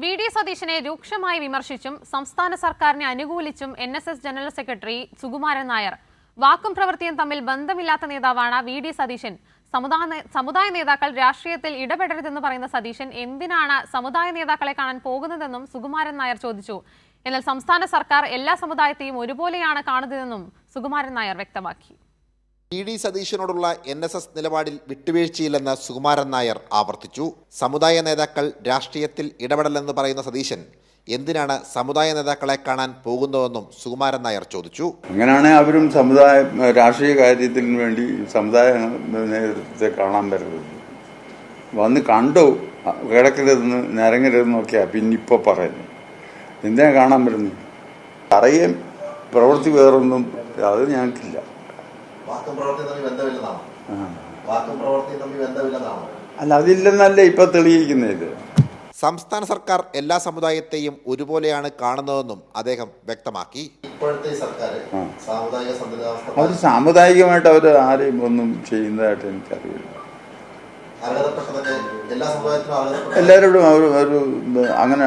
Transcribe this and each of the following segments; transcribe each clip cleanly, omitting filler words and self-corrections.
VD. സതീശനെ രൂക്ഷമായി വിമർശിച്ചും സംസ്ഥാന സർക്കാരിനെ അനുകൂലിച്ചും എൻ.എസ്.എസ് ജനറൽ സെക്രട്ടറി സുകുമാരൻ നായർ വാക്കും പ്രവൃത്തിയും തമ്മിൽ ബന്ധമില്ലാത്ത നേതാവാണ് വി.ഡി. സതീശൻ. സമുദായ നേതാക്കൾ രാഷ്ട്രീയത്തിൽ ഇടപെടരുതെന്ന് പറയുന്ന സതീശൻ എന്തിനാണ് സമുദായ നേതാക്കളെ കാണാൻ പോകുന്നതെന്നും സുകുമാരൻ നായർ ചോദിച്ചു. എന്നാൽ സംസ്ഥാന സർക്കാർ എല്ലാ സമുദായത്തെയും ഒരുപോലെയാണ് കാണുന്നതെന്നും സുകുമാരൻ നായർ വ്യക്തമാക്കി. വി.ഡി. സതീശനോടുള്ള എൻ.എസ്.എസ് നിലപാടിൽ വിട്ടുവീഴ്ചയില്ലെന്ന് സുകുമാരൻ നായർ ആവർത്തിച്ചു. സമുദായ നേതാക്കൾ രാഷ്ട്രീയത്തിൽ ഇടപെടലെന്ന് പറയുന്ന സതീശൻ എന്തിനാണ് സമുദായ നേതാക്കളെ കാണാൻ പോകുന്നതെന്നും സുകുമാരൻ നായർ ചോദിച്ചു. അങ്ങനെയാണെങ്കിൽ അവരും രാഷ്ട്രീയ കാര്യത്തിന് വേണ്ടി സമുദായ നേതൃത്വത്തെ കാണാൻ വരുന്നത് വന്ന് കണ്ടു കിടക്കരുതെന്ന് നിരങ്ങരുതെന്നൊക്കെയാ പിന്നിപ്പോൾ പറയുന്നത്. എന്തിനാ കാണാൻ വരുന്നത്? പറയുകയും പ്രവൃത്തി വേറൊന്നും അത് ഞങ്ങൾക്കില്ല. അല്ല, അതില്ലെന്നല്ലേ ഇപ്പൊ തെളിയിക്കുന്നത്. സംസ്ഥാന സർക്കാർ എല്ലാ സമുദായത്തെയും ഒരുപോലെയാണ് കാണുന്നതെന്നും അദ്ദേഹം വ്യക്തമാക്കി. അവർ സാമുദായികമായിട്ട് അവർ ആരെയും ഒന്നും ചെയ്യുന്നതായിട്ട് എനിക്കറിയില്ല. എല്ലാവരോടും ഒരു അങ്ങനെ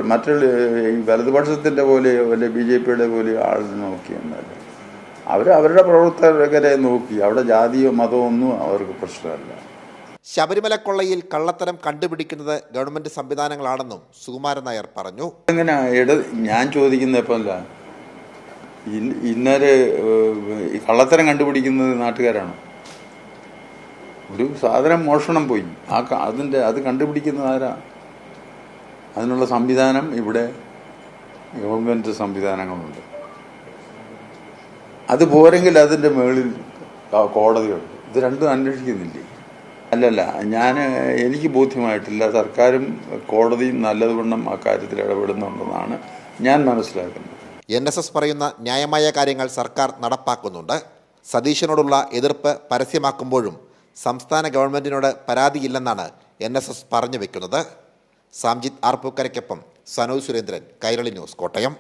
മറ്റുള്ള ഈ വലതുപക്ഷത്തിന്റെ പോലെയോ അല്ലെ BJP-യുടെ പോലെയോ ആളിനെ നോക്കിയെന്നല്ല. അവരുടെ പ്രവർത്തകരെ നോക്കി. അവിടെ ജാതിയോ മതമോ ഒന്നും അവർക്ക് പ്രശ്നമല്ല. ശബരിമല കൊള്ളയിൽ കള്ളത്തരം കണ്ടുപിടിക്കുന്നത് ഗവൺമെന്റ് സംവിധാനങ്ങളാണെന്നും സുകുമാരൻ നായർ പറഞ്ഞു. അങ്ങനെ ഞാൻ ചോദിക്കുന്നപ്പല്ല, ഇന്നലെ കള്ളത്തരം കണ്ടുപിടിക്കുന്നത് നാട്ടുകാരാണ്. ഒരു സാധനം മോഷണം പോയി, അത് കണ്ടുപിടിക്കുന്നത് ആരാ? അതിനുള്ള സംവിധാനം ഇവിടെ ഗവൺമെന്റ് സംവിധാനങ്ങളുണ്ട്. അത് പോരെങ്കിൽ അതിൻ്റെ മുകളിൽ കോടതിയുണ്ട്. ഇത് രണ്ടും അന്വേഷിക്കുന്നില്ലേ? അല്ലല്ല, എനിക്ക് ബോധ്യമായിട്ടില്ല. സർക്കാരും കോടതിയും നല്ലതുവണ്ണം അക്കാര്യത്തിൽ ഇടപെടുന്നുണ്ടെന്നാണ് ഞാൻ മനസ്സിലാക്കുന്നത്. എൻ.എസ്.എസ് പറയുന്ന ന്യായമായ കാര്യങ്ങൾ സർക്കാർ നടപ്പാക്കുന്നുണ്ട്. സതീശനോടുള്ള എതിർപ്പ് പരസ്യമാക്കുമ്പോഴും സംസ്ഥാന ഗവൺമെന്റിനോട് പരാതിയില്ലെന്നാണ് എൻ.എസ്.എസ് പറഞ്ഞു വെക്കുന്നത്. സാംജിത് ആർപ്പൂക്കരയ്ക്കൊപ്പം സനോജ് സുരേന്ദ്രൻ, കൈരളി ന്യൂസ്, കോട്ടയം.